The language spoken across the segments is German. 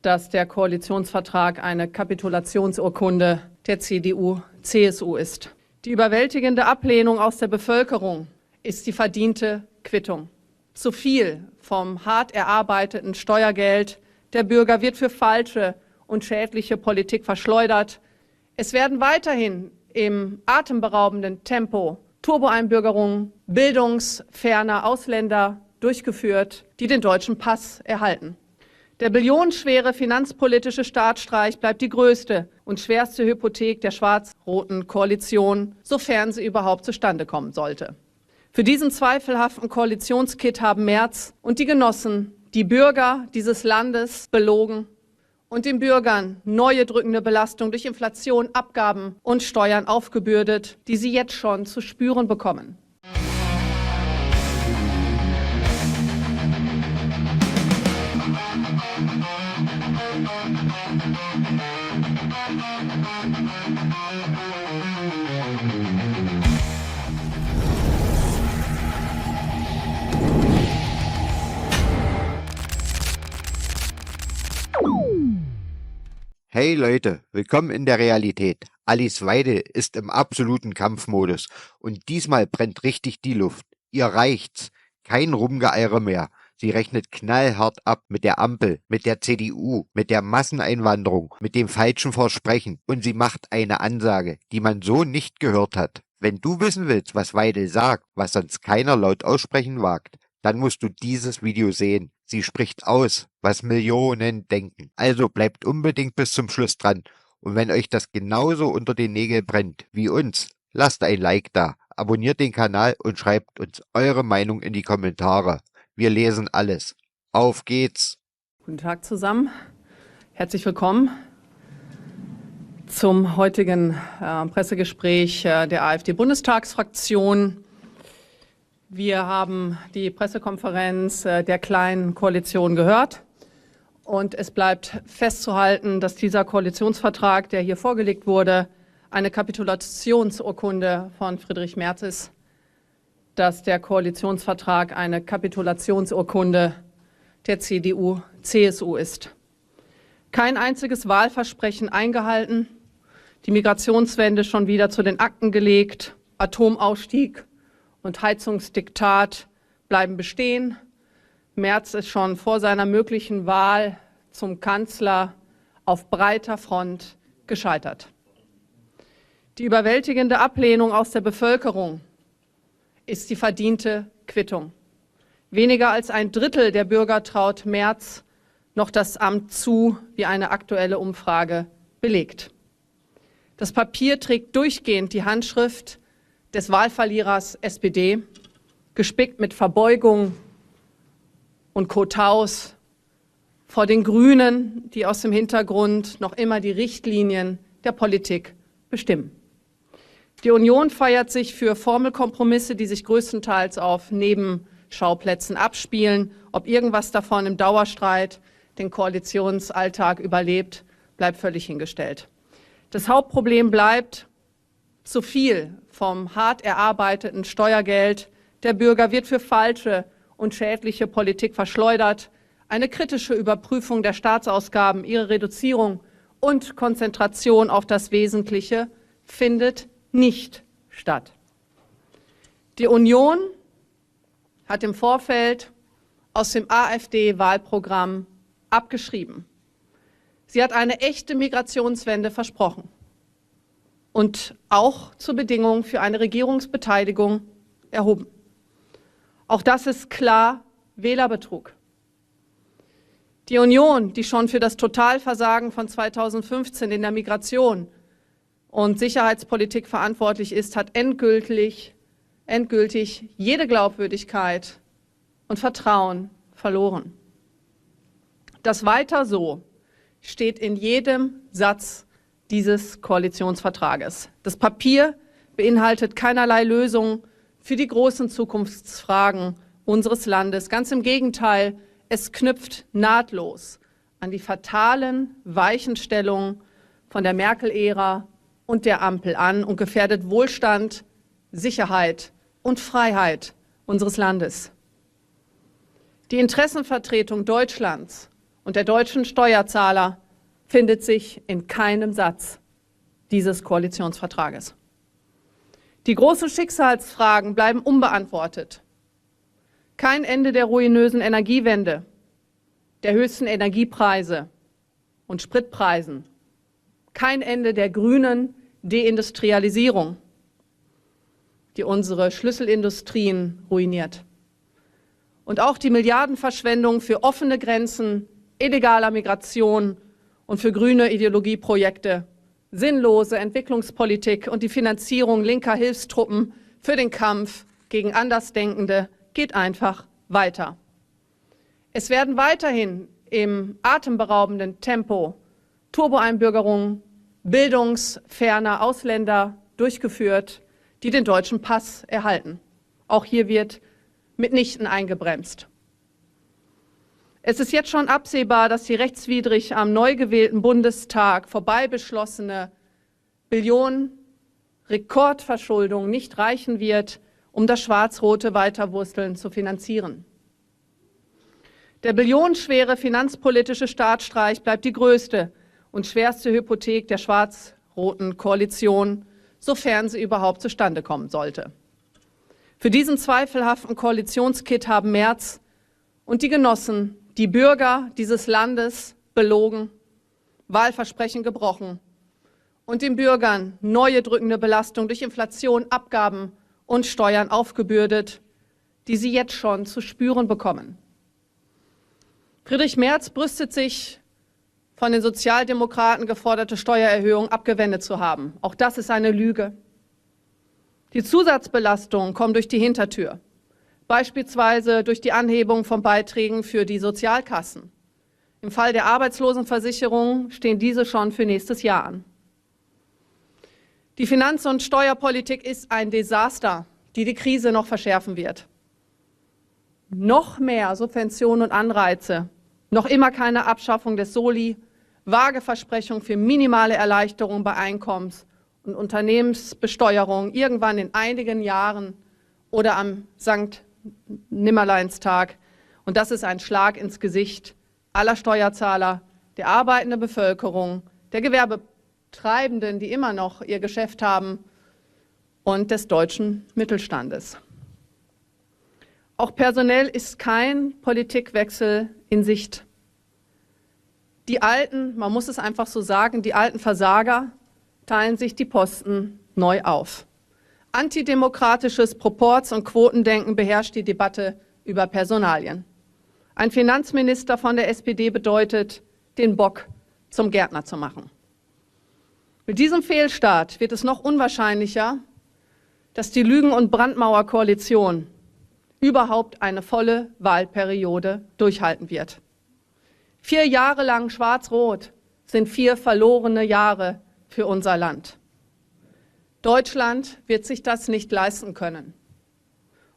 dass der Koalitionsvertrag eine Kapitulationsurkunde der CDU/CSU ist. Die überwältigende Ablehnung aus der Bevölkerung ist die verdiente Quittung. Zu viel vom hart erarbeiteten Steuergeld der Bürger wird für falsche und schädliche Politik verschleudert. Es werden weiterhin im atemberaubenden Tempo Turboeinbürgerungen bildungsferner Ausländer durchgeführt, die den deutschen Pass erhalten. Der billionenschwere finanzpolitische Staatsstreich bleibt die größte und schwerste Hypothek der schwarz-roten Koalition, sofern sie überhaupt zustande kommen sollte. Für diesen zweifelhaften Koalitionskit haben Merz und die Genossen die Bürger dieses Landes belogen und den Bürgern neue drückende Belastung durch Inflation, Abgaben und Steuern aufgebürdet, die sie jetzt schon zu spüren bekommen. Hey Leute, willkommen in der Realität. Alice Weidel ist im absoluten Kampfmodus und diesmal brennt richtig die Luft. Ihr reicht's. Kein Rumgeeiere mehr. Sie rechnet knallhart ab mit der Ampel, mit der CDU, mit der Masseneinwanderung, mit dem falschen Versprechen und sie macht eine Ansage, die man so nicht gehört hat. Wenn du wissen willst, was Weidel sagt, was sonst keiner laut aussprechen wagt, dann musst du dieses Video sehen. Sie spricht aus, was Millionen denken. Also bleibt unbedingt bis zum Schluss dran. Und wenn euch das genauso unter den Nägeln brennt wie uns, lasst ein Like da, abonniert den Kanal und schreibt uns eure Meinung in die Kommentare. Wir lesen alles. Auf geht's! Guten Tag zusammen. Herzlich willkommen zum heutigen Pressegespräch der AfD-Bundestagsfraktion. Wir haben die Pressekonferenz der Kleinen Koalition gehört und es bleibt festzuhalten, dass dieser Koalitionsvertrag, der hier vorgelegt wurde, eine Kapitulationsurkunde von Friedrich Merz ist, dass der Koalitionsvertrag eine Kapitulationsurkunde der CDU/CSU ist. Kein einziges Wahlversprechen eingehalten, die Migrationswende schon wieder zu den Akten gelegt, Atomausstieg und Heizungsdiktat bleiben bestehen. Merz ist schon vor seiner möglichen Wahl zum Kanzler auf breiter Front gescheitert. Die überwältigende Ablehnung aus der Bevölkerung ist die verdiente Quittung. Weniger als ein Drittel der Bürger traut Merz noch das Amt zu, wie eine aktuelle Umfrage belegt. Das Papier trägt durchgehend die Handschrift des Wahlverlierers SPD, gespickt mit Verbeugung und Kotaus vor den Grünen, die aus dem Hintergrund noch immer die Richtlinien der Politik bestimmen. Die Union feiert sich für Formelkompromisse, die sich größtenteils auf Nebenschauplätzen abspielen. Ob irgendwas davon im Dauerstreit den Koalitionsalltag überlebt, bleibt völlig hingestellt. Das Hauptproblem bleibt, zu viel vom hart erarbeiteten Steuergeld der Bürger wird für falsche und schädliche Politik verschleudert. Eine kritische Überprüfung der Staatsausgaben, ihre Reduzierung und Konzentration auf das Wesentliche findet nicht statt. Die Union hat im Vorfeld aus dem AfD-Wahlprogramm abgeschrieben. Sie hat eine echte Migrationswende versprochen und auch zur Bedingung für eine Regierungsbeteiligung erhoben. Auch das ist klar Wählerbetrug. Die Union, die schon für das Totalversagen von 2015 in der Migration und Sicherheitspolitik verantwortlich ist, hat endgültig jede Glaubwürdigkeit und Vertrauen verloren. Das Weiter so steht in jedem Satz dieses Koalitionsvertrages. Das Papier beinhaltet keinerlei Lösung für die großen Zukunftsfragen unseres Landes. Ganz im Gegenteil, es knüpft nahtlos an die fatalen Weichenstellungen von der Merkel-Ära und der Ampel an und gefährdet Wohlstand, Sicherheit und Freiheit unseres Landes. Die Interessenvertretung Deutschlands und der deutschen Steuerzahler findet sich in keinem Satz dieses Koalitionsvertrages. Die großen Schicksalsfragen bleiben unbeantwortet. Kein Ende der ruinösen Energiewende, der höchsten Energiepreise und Spritpreisen. Kein Ende der grünen Deindustrialisierung, die unsere Schlüsselindustrien ruiniert. Und auch die Milliardenverschwendung für offene Grenzen, illegaler Migration und für grüne Ideologieprojekte, sinnlose Entwicklungspolitik und die Finanzierung linker Hilfstruppen für den Kampf gegen Andersdenkende geht einfach weiter. Es werden weiterhin im atemberaubenden Tempo Turboeinbürgerungen bildungsferner Ausländer durchgeführt, die den deutschen Pass erhalten. Auch hier wird mitnichten eingebremst. Es ist jetzt schon absehbar, dass die rechtswidrig am neu gewählten Bundestag vorbei beschlossene Billionen-Rekordverschuldung nicht reichen wird, um das schwarz-rote Weiterwursteln zu finanzieren. Der billionenschwere finanzpolitische Staatsstreich bleibt die größte und schwerste Hypothek der schwarz-roten Koalition, sofern sie überhaupt zustande kommen sollte. Für diesen zweifelhaften Koalitionskit haben Merz und die Genossen die Bürger dieses Landes belogen, Wahlversprechen gebrochen und den Bürgern neue drückende Belastung durch Inflation, Abgaben und Steuern aufgebürdet, die sie jetzt schon zu spüren bekommen. Friedrich Merz brüstet sich, von den Sozialdemokraten geforderte Steuererhöhung abgewendet zu haben. Auch das ist eine Lüge. Die Zusatzbelastungen kommen durch die Hintertür, beispielsweise durch die Anhebung von Beiträgen für die Sozialkassen. Im Fall der Arbeitslosenversicherung stehen diese schon für nächstes Jahr an. Die Finanz- und Steuerpolitik ist ein Desaster, die die Krise noch verschärfen wird. Noch mehr Subventionen und Anreize, noch immer keine Abschaffung des Soli, vage Versprechungen für minimale Erleichterungen bei Einkommens- und Unternehmensbesteuerung irgendwann in einigen Jahren oder am Sankt-Nimmerleinstag. Und das ist ein Schlag ins Gesicht aller Steuerzahler, der arbeitenden Bevölkerung, der Gewerbetreibenden, die immer noch ihr Geschäft haben, und des deutschen Mittelstandes. Auch personell ist kein Politikwechsel in Sicht. Die alten, man muss es einfach so sagen, die alten Versager teilen sich die Posten neu auf. Antidemokratisches Proports- und Quotendenken beherrscht die Debatte über Personalien. Ein Finanzminister von der SPD bedeutet, den Bock zum Gärtner zu machen. Mit diesem Fehlstart wird es noch unwahrscheinlicher, dass die Lügen- und Brandmauerkoalition überhaupt eine volle Wahlperiode durchhalten wird. 4 Jahre lang Schwarz-Rot sind 4 verlorene Jahre für unser Land. Deutschland wird sich das nicht leisten können.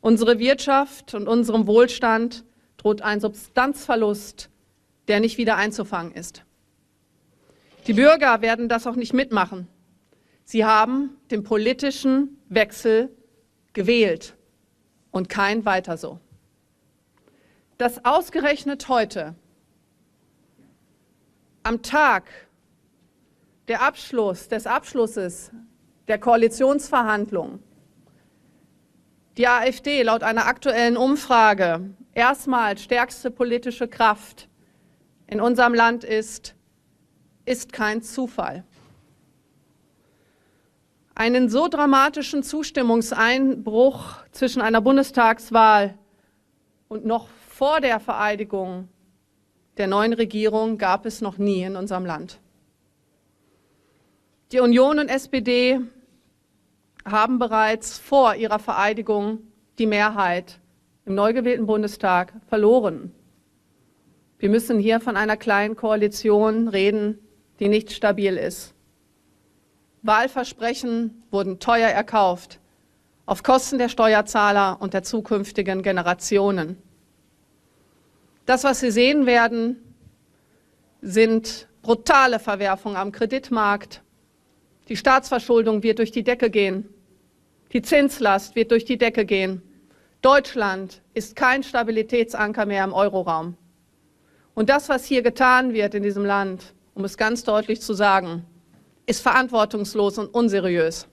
Unsere Wirtschaft und unserem Wohlstand droht ein Substanzverlust, der nicht wieder einzufangen ist. Die Bürger werden das auch nicht mitmachen. Sie haben den politischen Wechsel gewählt und kein Weiter so. Dass ausgerechnet heute, am Tag des Abschlusses der Koalitionsverhandlungen, die AfD laut einer aktuellen Umfrage erstmals stärkste politische Kraft in unserem Land ist kein Zufall. Einen so dramatischen Zustimmungseinbruch zwischen einer Bundestagswahl und noch vor der Vereidigung der neuen Regierung gab es noch nie in unserem Land. Die Union und SPD haben bereits vor ihrer Vereidigung die Mehrheit im neu gewählten Bundestag verloren. Wir müssen hier von einer kleinen Koalition reden, die nicht stabil ist. Wahlversprechen wurden teuer erkauft, auf Kosten der Steuerzahler und der zukünftigen Generationen. Das, was Sie sehen werden, sind brutale Verwerfungen am Kreditmarkt. Die Staatsverschuldung wird durch die Decke gehen. Die Zinslast wird durch die Decke gehen. Deutschland ist kein Stabilitätsanker mehr im Euroraum. Und das, was hier getan wird in diesem Land, um es ganz deutlich zu sagen, ist verantwortungslos und unseriös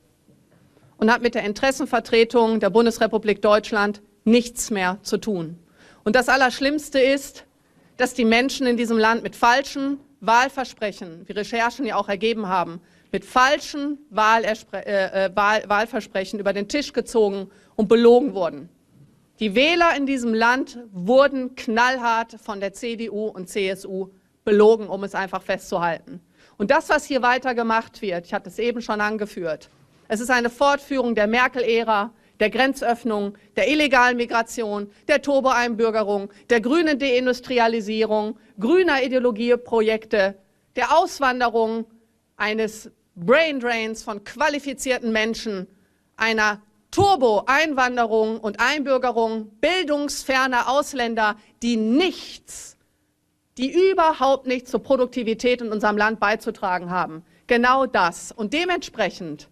und hat mit der Interessenvertretung der Bundesrepublik Deutschland nichts mehr zu tun. Und das Allerschlimmste ist, dass die Menschen in diesem Land mit falschen Wahlversprechen, wie Recherchen ja auch ergeben haben, mit falschen Wahlversprechen über den Tisch gezogen und belogen wurden. Die Wähler in diesem Land wurden knallhart von der CDU und CSU belogen, um es einfach festzuhalten. Und das, was hier weiter gemacht wird, ich hatte es eben schon angeführt, es ist eine Fortführung der Merkel-Ära, der Grenzöffnung, der illegalen Migration, der Turbo-Einbürgerung, der grünen Deindustrialisierung, grüner Ideologieprojekte, der Auswanderung, eines Braindrains von qualifizierten Menschen, einer Turbo-Einwanderung und Einbürgerung bildungsferner Ausländer, die überhaupt nichts zur Produktivität in unserem Land beizutragen haben. Genau das. Und dementsprechend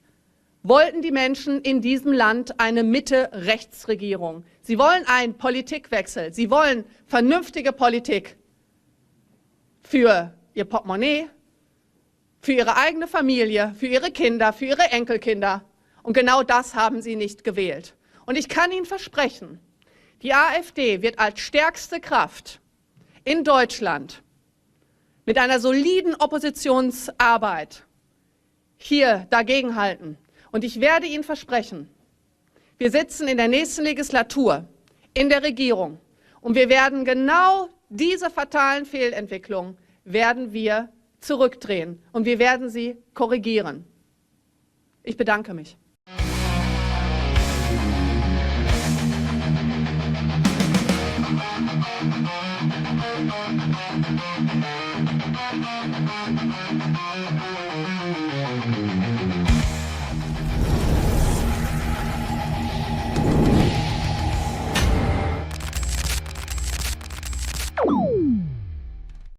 wollten die Menschen in diesem Land eine Mitte-Rechts-Regierung. Sie wollen einen Politikwechsel. Sie wollen vernünftige Politik für ihr Portemonnaie, für ihre eigene Familie, für ihre Kinder, für ihre Enkelkinder. Und genau das haben sie nicht gewählt. Und ich kann Ihnen versprechen, die AfD wird als stärkste Kraft in Deutschland mit einer soliden Oppositionsarbeit hier dagegenhalten. Und ich werde Ihnen versprechen, wir sitzen in der nächsten Legislatur in der Regierung und wir werden genau diese fatalen Fehlentwicklungen werden wir zurückdrehen und wir werden sie korrigieren. Ich bedanke mich.